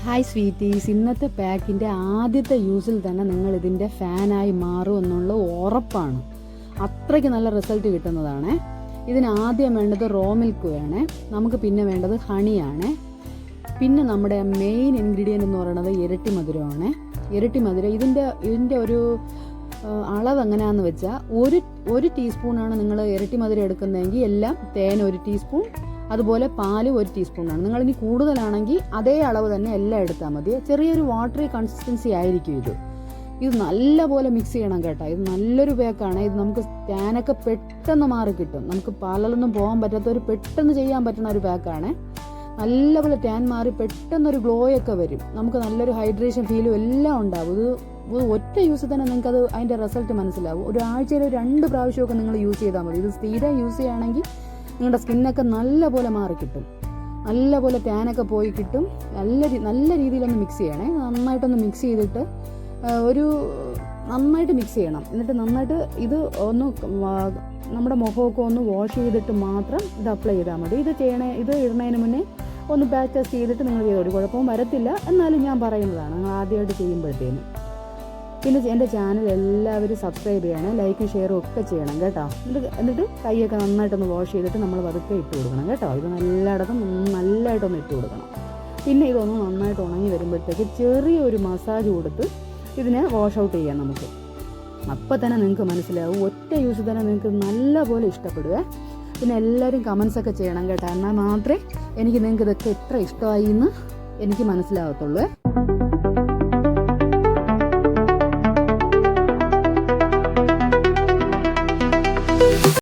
Hi sweeties, ഇന്നത്തെ പാക്കിൻ്റെ ആദ്യത്തെ യൂസിൽ തന്നെ നിങ്ങൾ ഇതിൻ്റെ ഫാനായി മാറും എന്നുള്ള ഉറപ്പാണ്. അത്രയ്ക്ക് നല്ല റിസൾട്ട് കിട്ടുന്നതാണ്. ഇതിന് ആദ്യം വേണ്ടത് റോ മിൽക്ക് വേണേ, നമുക്ക് പിന്നെ വേണ്ടത് ഹണിയാണ്, പിന്നെ നമ്മുടെ മെയിൻ ഇൻഗ്രീഡിയൻ്റ് എന്ന് പറയുന്നത് ഇരട്ടി മധുരമാണ്. ഇരട്ടി മധുരം ഇതിൻ്റെ ഒരു അളവ് എങ്ങനെയാണെന്ന് വെച്ചാൽ ഒരു ടീസ്പൂണാണ് നിങ്ങൾ ഇരട്ടി മധുരം എടുക്കുന്നതെങ്കിൽ എല്ലാം തേൻ 1 ടീസ്പൂൺ, അതുപോലെ പാല് 1 ടീസ്പൂണാണ്. നിങ്ങളിനി കൂടുതലാണെങ്കിൽ അതേ അളവ് തന്നെ എല്ലാം എടുത്താൽ മതി. ചെറിയൊരു വാട്ടറി കൺസിസ്റ്റൻസി ആയിരിക്കും ഇത് നല്ലപോലെ മിക്സ് ചെയ്യണം കേട്ടോ. ഇത് നല്ലൊരു പാക്കാണ്. ഇത് നമുക്ക് ടാനൊക്കെ പെട്ടെന്ന് മാറി കിട്ടും. നമുക്ക് പാർലറിലൊന്നും പോകാൻ പറ്റാത്തവർ പെട്ടെന്ന് ചെയ്യാൻ പറ്റുന്ന ഒരു പാക്കാണ്. നല്ലപോലെ ടാൻ മാറി പെട്ടെന്നൊരു ഗ്ലോയൊക്കെ വരും. നമുക്ക് നല്ലൊരു ഹൈഡ്രേഷൻ ഫീലും എല്ലാം ഉണ്ടാവും. ഇത് ഒറ്റ യൂസ് തന്നെ നിങ്ങൾക്കത് അതിൻ്റെ റിസൾട്ട് മനസ്സിലാവും. ഒരാഴ്ചയിൽ 2 പ്രാവശ്യമൊക്കെ നിങ്ങൾ യൂസ് ചെയ്താൽ മതി. ഇത് സ്ഥിരം യൂസ് ചെയ്യുകയാണെങ്കിൽ നിങ്ങളുടെ സ്കിന്നൊക്കെ നല്ലപോലെ മാറി കിട്ടും. നല്ലപോലെ ടാനൊക്കെ പോയി കിട്ടും. നല്ല രീതിയിലൊന്ന് മിക്സ് ചെയ്യണേ. നന്നായിട്ടൊന്ന് മിക്സ് ചെയ്തിട്ട് നന്നായിട്ട് മിക്സ് ചെയ്യണം. എന്നിട്ട് നന്നായിട്ട് ഇത് ഒന്ന് നമ്മുടെ മുഖമൊക്കെ ഒന്ന് വാഷ് ചെയ്തിട്ട് മാത്രം ഇത് അപ്ലൈ ചെയ്താൽ മതി. ഇത് ഇടുന്നതിന് മുന്നേ ഒന്ന് ബാച്ച് ടെസ്റ്റ് ചെയ്തിട്ട് നിങ്ങൾ ചെയ്തോളൂ. കുഴപ്പവും വരത്തില്ല. എന്നാലും ഞാൻ പറയുന്നതാണ്, നിങ്ങൾ ആദ്യമായിട്ട് ചെയ്യുമ്പോഴത്തേനും. പിന്നെ എൻ്റെ ചാനൽ എല്ലാവരും സബ്സ്ക്രൈബ് ചെയ്യണം, ലൈക്കും ഷെയറും ഒക്കെ ചെയ്യണം കേട്ടോ. എന്നിട്ട് കൈയൊക്കെ നന്നായിട്ടൊന്ന് വാഷ് ചെയ്തിട്ട് നമ്മൾ പതുക്കെ ഇട്ട് കൊടുക്കണം കേട്ടോ. ഇത് നല്ലയിടത്തും നല്ലതായിട്ടൊന്ന് ഇട്ട് കൊടുക്കണം. പിന്നെ ഇതൊന്ന് നന്നായിട്ട് ഉണങ്ങി വരുമ്പോഴത്തേക്ക് ചെറിയൊരു മസാജ് കൊടുത്ത് ഇതിനെ വാഷ് ഔട്ട് ചെയ്യാം നമുക്ക്. അപ്പം തന്നെ നിങ്ങൾക്ക് മനസ്സിലാവും, ഒറ്റ യൂസ് തന്നെ നിങ്ങൾക്ക് നല്ലപോലെ ഇഷ്ടപ്പെടുവേ. പിന്നെ എല്ലാവരും കമൻസൊക്കെ ചെയ്യണം കേട്ടോ. എന്നാൽ മാത്രമേ നിങ്ങൾക്ക് ഇതൊക്കെ എത്ര ഇഷ്ടമായി എന്ന് എനിക്ക് മനസ്സിലാകത്തുള്ളൂ.